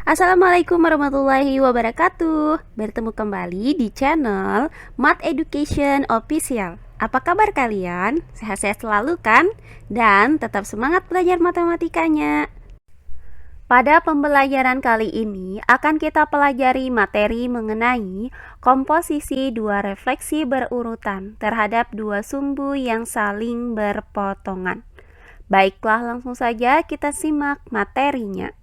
Assalamualaikum warahmatullahi wabarakatuh. Bertemu kembali di channel Math Education Official. Apa kabar kalian? Sehat-sehat selalu kan? Dan tetap semangat belajar matematikanya. Pada pembelajaran kali ini akan kita pelajari materi mengenai komposisi dua refleksi berurutan terhadap dua sumbu yang saling berpotongan. Baiklah, langsung saja kita simak materinya.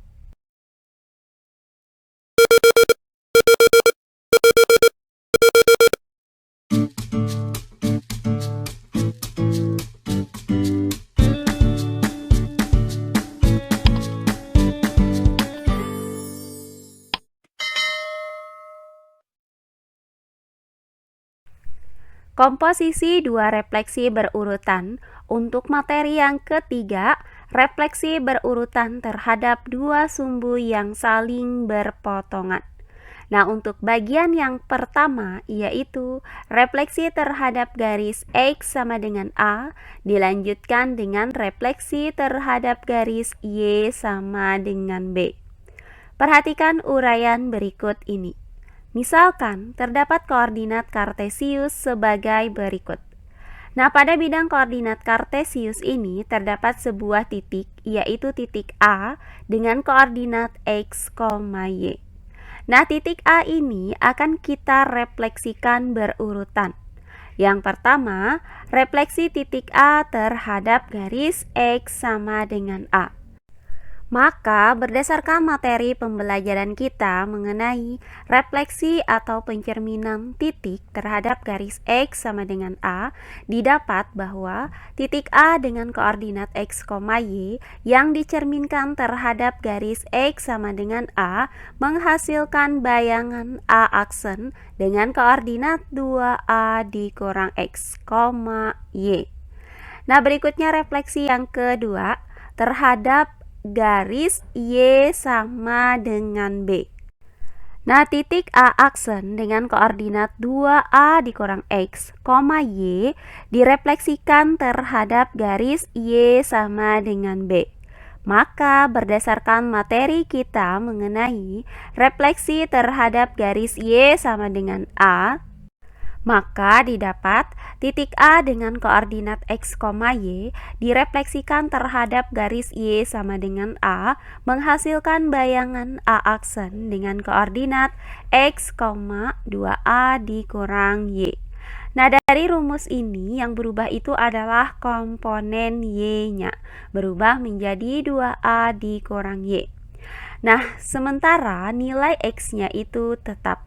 Komposisi dua refleksi berurutan. Untuk materi yang ketiga, refleksi berurutan terhadap dua sumbu yang saling berpotongan. Nah, untuk bagian yang pertama yaitu refleksi terhadap garis X sama dengan A dilanjutkan dengan refleksi terhadap garis Y sama dengan B. Perhatikan uraian berikut ini. Misalkan, terdapat koordinat kartesius sebagai berikut. Nah, pada bidang koordinat kartesius ini terdapat sebuah titik, yaitu titik A dengan koordinat X, Y. Nah, titik A ini akan kita refleksikan berurutan. Yang pertama, refleksi titik A terhadap garis X sama dengan A. Maka berdasarkan materi pembelajaran kita mengenai refleksi atau pencerminan titik terhadap garis X sama dengan A, didapat bahwa titik A dengan koordinat X, Y yang dicerminkan terhadap garis X sama dengan A menghasilkan bayangan A aksen dengan koordinat 2A dikurang X, Y. Nah, berikutnya refleksi yang kedua terhadap garis Y sama dengan B. Nah, titik A aksen dengan koordinat 2A dikurang X, Y direfleksikan terhadap garis Y sama dengan B. Maka berdasarkan materi kita mengenai refleksi terhadap garis Y sama dengan A, maka didapat titik A dengan koordinat X, Y direfleksikan terhadap garis Y sama dengan A menghasilkan bayangan A aksen dengan koordinat X, 2A dikurang Y. Nah, dari rumus ini yang berubah itu adalah komponen Y-nya, berubah menjadi 2A dikurang Y. Nah, sementara nilai X-nya itu tetap.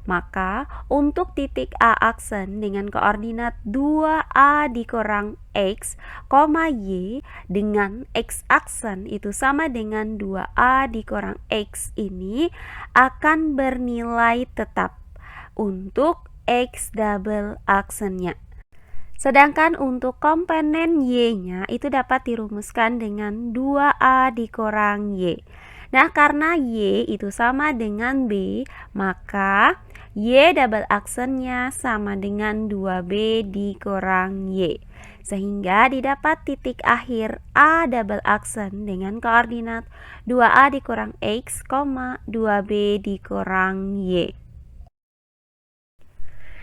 Maka untuk titik A aksen dengan koordinat 2A dikurang X, Y dengan X aksen itu sama dengan 2A dikurang X ini akan bernilai tetap untuk X double aksennya. Sedangkan untuk komponen Y-nya itu dapat dirumuskan dengan 2A dikurang Y. Nah, karena Y itu sama dengan B, maka Y double aksennya sama dengan 2B dikurang Y. Sehingga didapat titik akhir A double aksen dengan koordinat 2A dikurang X, 2B dikurang Y.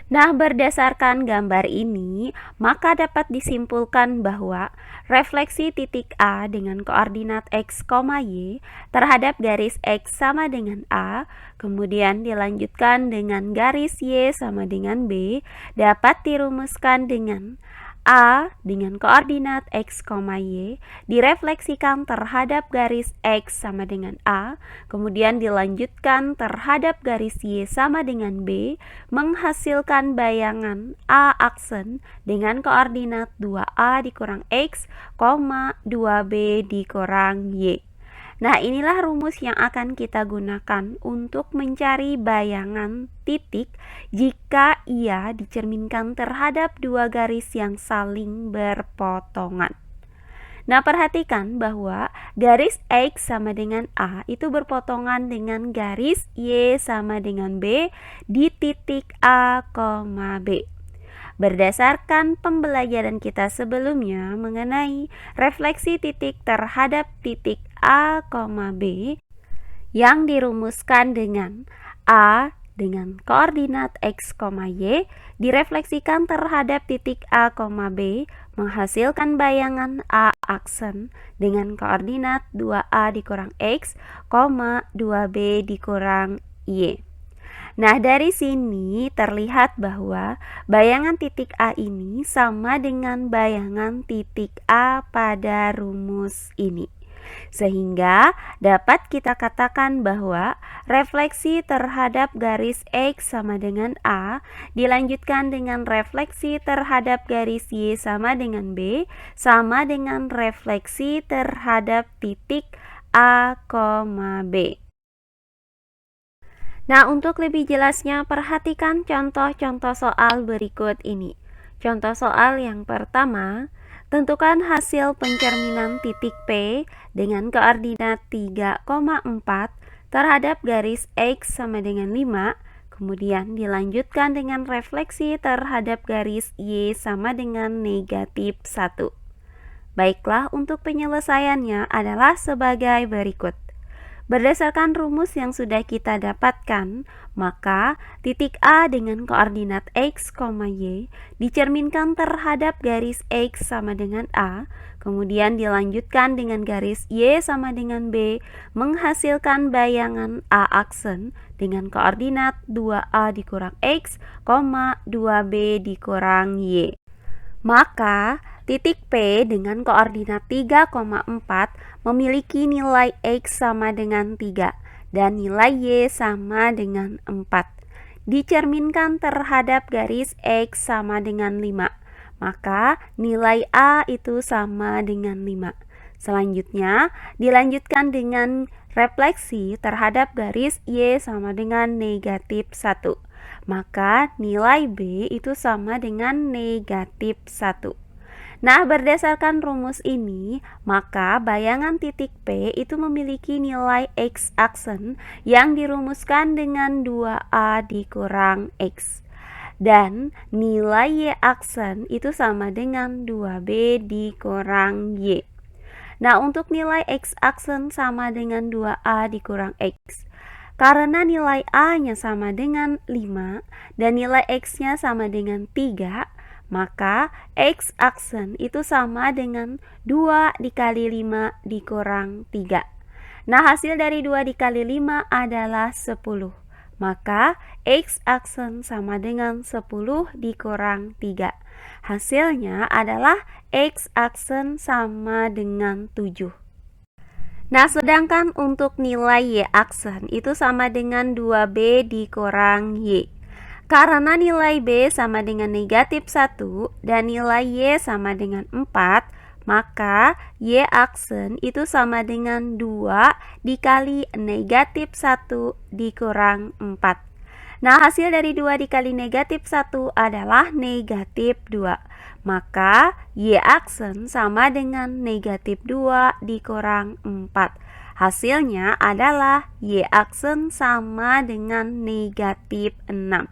Nah, berdasarkan gambar ini, maka dapat disimpulkan bahwa refleksi titik A dengan koordinat X, Y terhadap garis X sama dengan A, kemudian dilanjutkan dengan garis Y sama dengan B, dapat dirumuskan dengan A dengan koordinat X, Y direfleksikan terhadap garis X sama dengan A, kemudian dilanjutkan terhadap garis Y sama dengan B, menghasilkan bayangan A aksen dengan koordinat 2A dikurang X, 2B dikurang Y. Nah, inilah rumus yang akan kita gunakan untuk mencari bayangan titik jika ia dicerminkan terhadap dua garis yang saling berpotongan. Nah, perhatikan bahwa garis X sama dengan A itu berpotongan dengan garis Y sama dengan B di titik A, B. Berdasarkan pembelajaran kita sebelumnya mengenai refleksi titik terhadap titik A, B, yang dirumuskan dengan A dengan koordinat X, Y direfleksikan terhadap titik A, B menghasilkan bayangan A aksen dengan koordinat 2A dikurang X, 2B dikurang Y. Nah, dari sini terlihat bahwa bayangan titik A ini sama dengan bayangan titik A pada rumus ini. Sehingga dapat kita katakan bahwa refleksi terhadap garis X sama dengan A dilanjutkan dengan refleksi terhadap garis Y sama dengan B sama dengan refleksi terhadap titik A, B. Nah, untuk lebih jelasnya perhatikan contoh-contoh soal berikut ini. Contoh soal yang pertama, tentukan hasil pencerminan titik P dengan koordinat 3,4 terhadap garis X sama dengan 5, kemudian dilanjutkan dengan refleksi terhadap garis Y sama dengan negatif 1. Baiklah, untuk penyelesaiannya adalah sebagai berikut. Berdasarkan rumus yang sudah kita dapatkan, maka titik A dengan koordinat X, Y dicerminkan terhadap garis X sama dengan A, kemudian dilanjutkan dengan garis Y sama dengan B, menghasilkan bayangan A aksen dengan koordinat 2A dikurang X, 2B dikurang Y. Maka titik P dengan koordinat 3,4 memiliki nilai X sama dengan 3 dan nilai Y sama dengan 4. Dicerminkan terhadap garis X sama dengan 5, maka nilai A itu sama dengan 5. Selanjutnya dilanjutkan dengan refleksi terhadap garis Y sama dengan negatif 1. Maka nilai B itu sama dengan negatif 1. Nah, berdasarkan rumus ini, maka bayangan titik P itu memiliki nilai X aksen yang dirumuskan dengan 2A dikurang X. Dan nilai Y aksen itu sama dengan 2B dikurang Y. Nah, untuk nilai X aksen sama dengan 2A dikurang X. Karena nilai A-nya sama dengan 5 dan nilai X-nya sama dengan 3, maka X aksen itu sama dengan 2 dikali 5 dikurang 3. Nah, hasil dari 2 dikali 5 adalah 10. Maka X aksen sama dengan 10 dikurang 3. Hasilnya adalah X aksen sama dengan 7. Nah, sedangkan untuk nilai Y aksen itu sama dengan 2B dikurang Y. Karena nilai B sama dengan negatif 1 dan nilai Y sama dengan 4, maka Y aksen itu sama dengan 2 dikali negatif 1 dikurang 4. Nah, hasil dari 2 dikali negatif 1 adalah negatif 2. Maka Y aksen sama dengan negatif 2 dikurang 4. Hasilnya adalah Y aksen sama dengan negatif 6.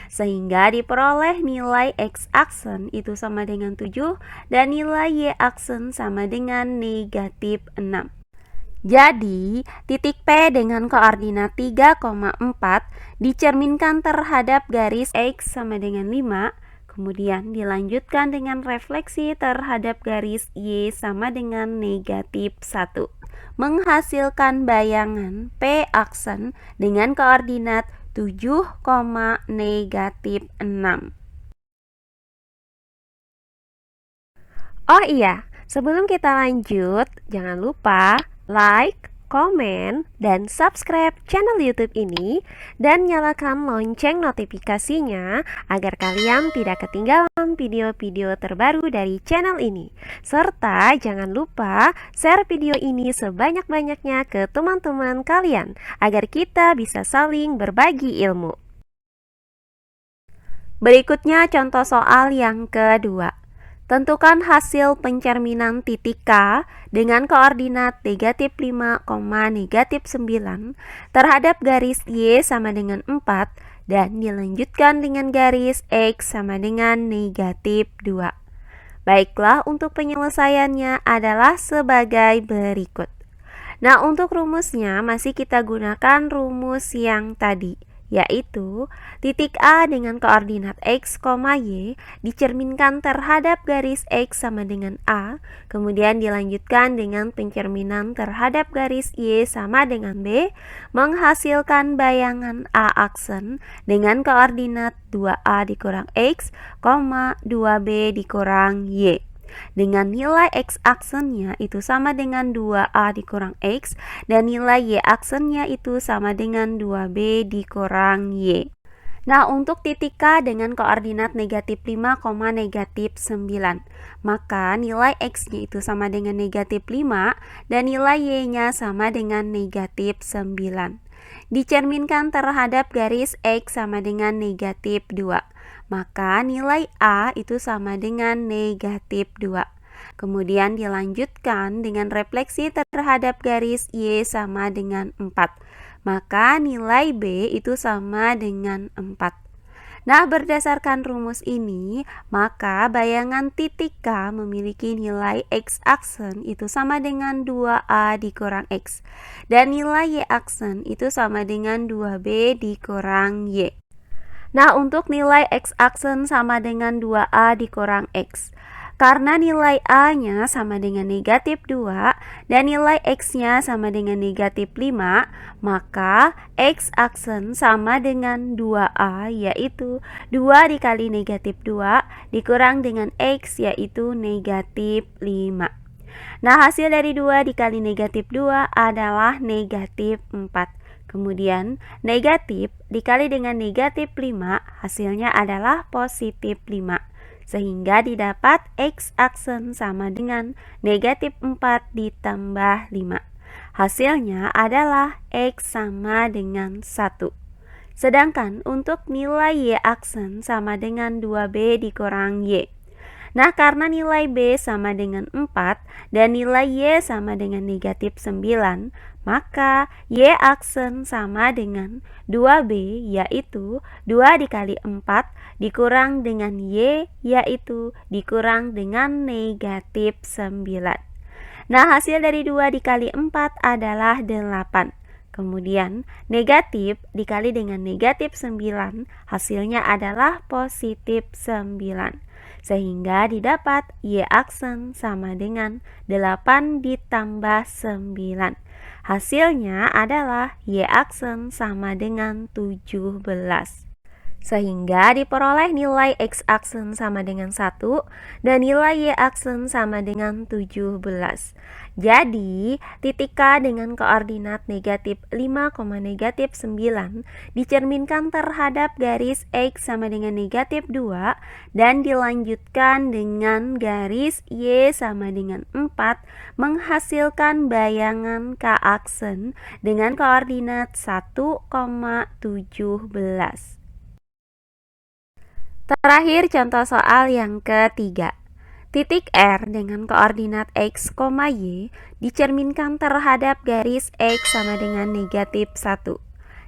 Sehingga diperoleh nilai X aksen itu sama dengan 7 dan nilai Y aksen sama dengan negatif 6. Jadi, titik P dengan koordinat 3,4 dicerminkan terhadap garis X sama dengan 5, kemudian dilanjutkan dengan refleksi terhadap garis Y sama dengan negatif 1, menghasilkan bayangan P aksen dengan koordinat 7, negatif 6. Oh iya, sebelum kita lanjut, jangan lupa like, komen, dan subscribe channel YouTube ini dan nyalakan lonceng notifikasinya agar kalian tidak ketinggalan video-video terbaru dari channel ini. Serta jangan lupa share video ini sebanyak-banyaknya ke teman-teman kalian agar kita bisa saling berbagi ilmu. Berikutnya contoh soal yang kedua. Tentukan hasil pencerminan titik K dengan koordinat negatif 5, negatif 9 terhadap garis Y sama dengan 4 dan dilanjutkan dengan garis X sama dengan negatif 2. Baiklah, untuk penyelesaiannya adalah sebagai berikut. Nah, untuk rumusnya masih kita gunakan rumus yang tadi, yaitu titik A dengan koordinat X, Y dicerminkan terhadap garis X sama dengan A, kemudian dilanjutkan dengan pencerminan terhadap garis Y sama dengan B, menghasilkan bayangan A aksen dengan koordinat 2A dikurang X, 2B dikurang Y. Dengan nilai X aksennya itu sama dengan 2A dikurang X dan nilai Y aksennya itu sama dengan 2B dikurang Y. Nah, untuk titik K dengan koordinat negatif 5, negatif 9, maka nilai X-nya itu sama dengan negatif 5 dan nilai Y-nya sama dengan negatif 9. Dicerminkan terhadap garis X sama dengan negatif 2. Maka nilai A itu sama dengan negatif 2. Kemudian dilanjutkan dengan refleksi terhadap garis Y sama dengan 4. Maka nilai B itu sama dengan 4. Nah, berdasarkan rumus ini, maka bayangan titik K memiliki nilai X aksen itu sama dengan 2A dikurang X. Dan nilai Y aksen itu sama dengan 2B dikurang Y. Nah, untuk nilai X aksen sama dengan 2A dikurang X. Karena nilai A-nya sama dengan negatif 2 dan nilai X-nya sama dengan negatif 5, maka X aksen sama dengan 2A, yaitu 2 dikali negatif 2 dikurang dengan X, yaitu negatif 5. Nah, hasil dari 2 dikali negatif 2 adalah negatif 4. Kemudian negatif dikali dengan negatif 5 hasilnya adalah positif 5. Sehingga didapat X aksen sama dengan negatif 4 ditambah 5. Hasilnya adalah X sama dengan 1. Sedangkan untuk nilai Y aksen sama dengan 2B dikurang Y. Nah, karena nilai B sama dengan 4 dan nilai Y sama dengan negatif 9, maka Y aksen sama dengan 2B, yaitu 2 dikali 4 dikurang dengan Y, yaitu dikurang dengan negatif 9. Nah, hasil dari 2 dikali 4 adalah 8. Kemudian negatif dikali dengan negatif 9 hasilnya adalah positif 9. Sehingga didapat Y aksen sama dengan 8 ditambah 9. Hasilnya adalah Y aksen sama dengan 17. Sehingga diperoleh nilai X aksen sama dengan 1 dan nilai Y aksen sama dengan 17. Jadi, titik K dengan koordinat negatif 5, negatif 9 dicerminkan terhadap garis X sama dengan negatif 2 dan dilanjutkan dengan garis Y sama dengan 4 menghasilkan bayangan K aksen dengan koordinat 1,17. Terakhir contoh soal yang ketiga. Titik R dengan koordinat X, Y dicerminkan terhadap garis X sama dengan negatif 1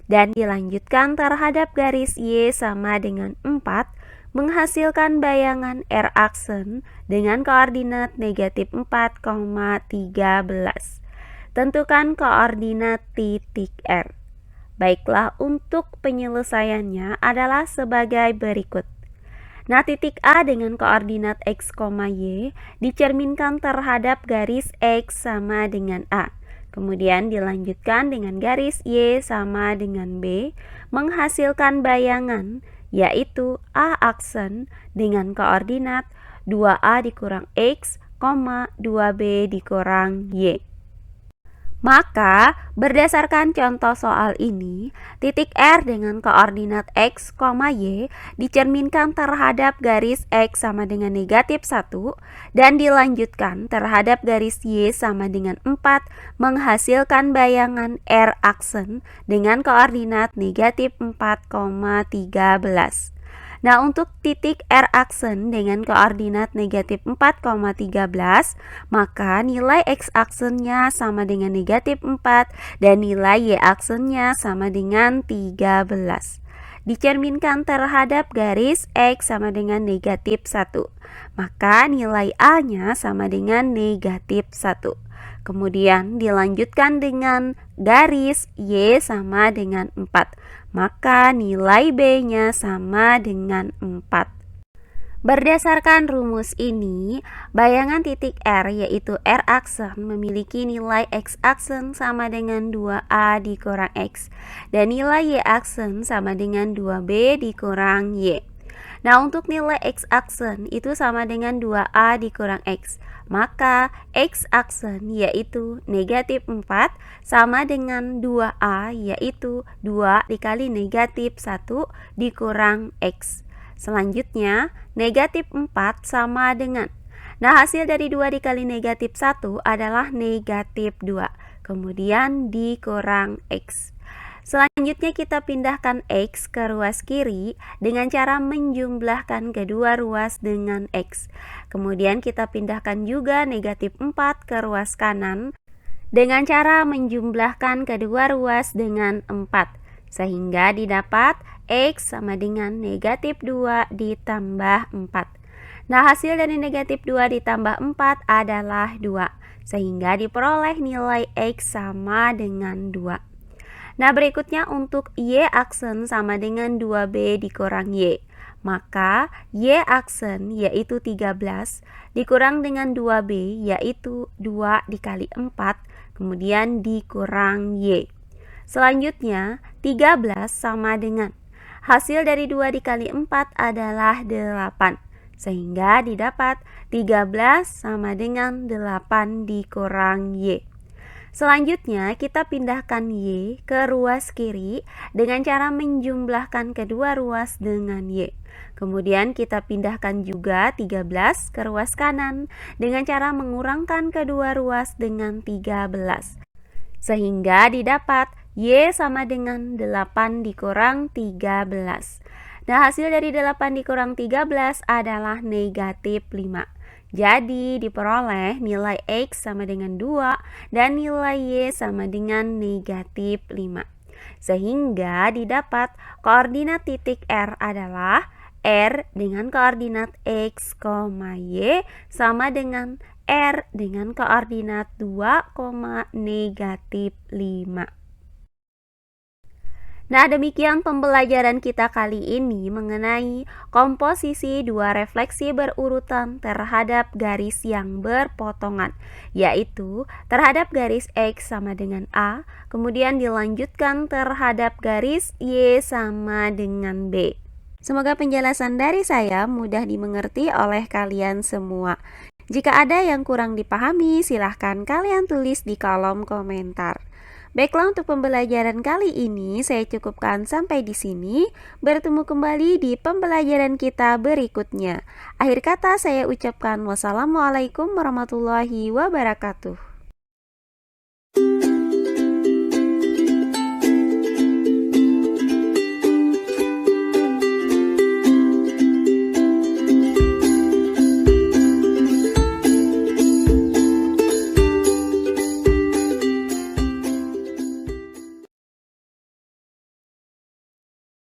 dan dilanjutkan terhadap garis Y sama dengan 4 menghasilkan bayangan R aksen dengan koordinat negatif 4,13. Tentukan koordinat titik R. Baiklah, untuk penyelesaiannya adalah sebagai berikut. Nah, titik A dengan koordinat X, Y dicerminkan terhadap garis X sama dengan A. Kemudian dilanjutkan dengan garis Y sama dengan B, menghasilkan bayangan, yaitu A aksen dengan koordinat 2A dikurang X, 2B dikurang Y. Maka, berdasarkan contoh soal ini, titik R dengan koordinat X, Y dicerminkan terhadap garis X sama dengan negatif 1 dan dilanjutkan terhadap garis Y sama dengan 4 menghasilkan bayangan R aksen dengan koordinat negatif 4,13. Nah, untuk titik R aksen dengan koordinat negatif 4,13, maka nilai X aksennya sama dengan negatif 4 dan nilai Y aksennya sama dengan 13. Dicerminkan terhadap garis X sama dengan negatif 1, maka nilai A-nya sama dengan negatif 1. Kemudian dilanjutkan dengan garis Y sama dengan 4. Maka nilai B-nya sama dengan 4. Berdasarkan rumus ini, bayangan titik R yaitu R aksen memiliki nilai X aksen sama dengan 2A dikurang X dan nilai Y aksen sama dengan 2B dikurang Y. Nah, untuk nilai X aksen itu sama dengan 2A dikurang X. Maka X aksen yaitu negatif 4 sama dengan 2A yaitu 2 dikali negatif 1 dikurang X. Selanjutnya, negatif 4 sama dengan, nah hasil dari 2 dikali negatif 1 adalah negatif 2, kemudian dikurang X. Selanjutnya kita pindahkan X ke ruas kiri dengan cara menjumlahkan kedua ruas dengan X. Kemudian kita pindahkan juga negatif 4 ke ruas kanan dengan cara menjumlahkan kedua ruas dengan 4. Sehingga didapat X sama dengan negatif 2 ditambah 4. Nah, hasil dari negatif 2 ditambah 4 adalah 2. Sehingga diperoleh nilai X sama dengan 2. Nah, berikutnya untuk Y aksen sama dengan 2B dikurang Y. Maka Y aksen yaitu 13 dikurang dengan 2B yaitu 2 dikali 4 kemudian dikurang Y. Selanjutnya 13 sama dengan, hasil dari 2 dikali 4 adalah 8. Sehingga didapat 13 sama dengan 8 dikurang Y. Selanjutnya kita pindahkan Y ke ruas kiri dengan cara menjumlahkan kedua ruas dengan Y. Kemudian kita pindahkan juga 13 ke ruas kanan dengan cara mengurangkan kedua ruas dengan 13. Sehingga didapat Y sama dengan 8 dikurang 13. Nah, hasil dari 8 dikurang 13 adalah negatif 5. Jadi diperoleh nilai X sama dengan 2 dan nilai Y sama dengan negatif 5. Sehingga didapat koordinat titik R adalah R dengan koordinat X, Y sama dengan R dengan koordinat 2, negatif 5. Nah, demikian pembelajaran kita kali ini mengenai komposisi dua refleksi berurutan terhadap garis yang berpotongan, yaitu terhadap garis X sama dengan A, kemudian dilanjutkan terhadap garis Y sama dengan B. Semoga penjelasan dari saya mudah dimengerti oleh kalian semua. Jika ada yang kurang dipahami, silahkan kalian tulis di kolom komentar. Baiklah, untuk pembelajaran kali ini saya cukupkan sampai di sini. Bertemu kembali di pembelajaran kita berikutnya. Akhir kata saya ucapkan wassalamualaikum warahmatullahi wabarakatuh.